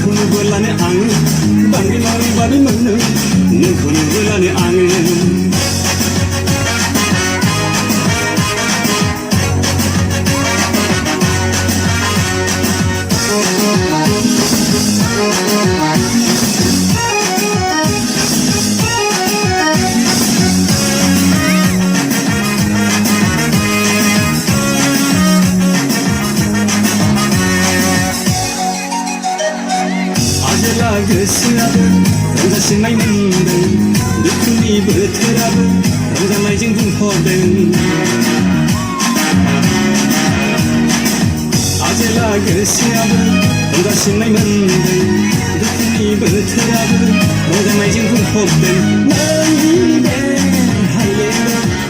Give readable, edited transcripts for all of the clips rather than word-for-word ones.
नोंखौ नुबोलानो आङो बांग्रि मावै बादि मोनो नोंखौ नुबोलानो आङो गोसोआबो रंजासिननाय मोनदों दुखुनि बोथोराबो रंजानायजों बुंफबदों आजेला गोसोआबो रंजासिननाय मोनदों दुखुनि बोथोराबो रंजानायजों बुंफबदों नोंनि बे हायले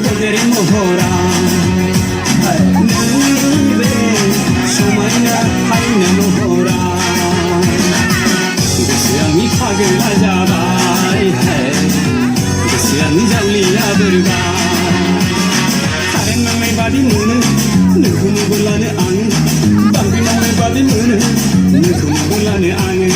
गोदेर महरा नोंनि बे समायना हायना महरा गोसोआंनि फागोला जाबाय गोसोआंनि जालिया बोरैबाय कारेन्ट नांनाय बादि मोनो नोंखौ नुबोलानो आङो बांग्रि मावनाय बादि मोनो नोंखौ नुबोलानो आङो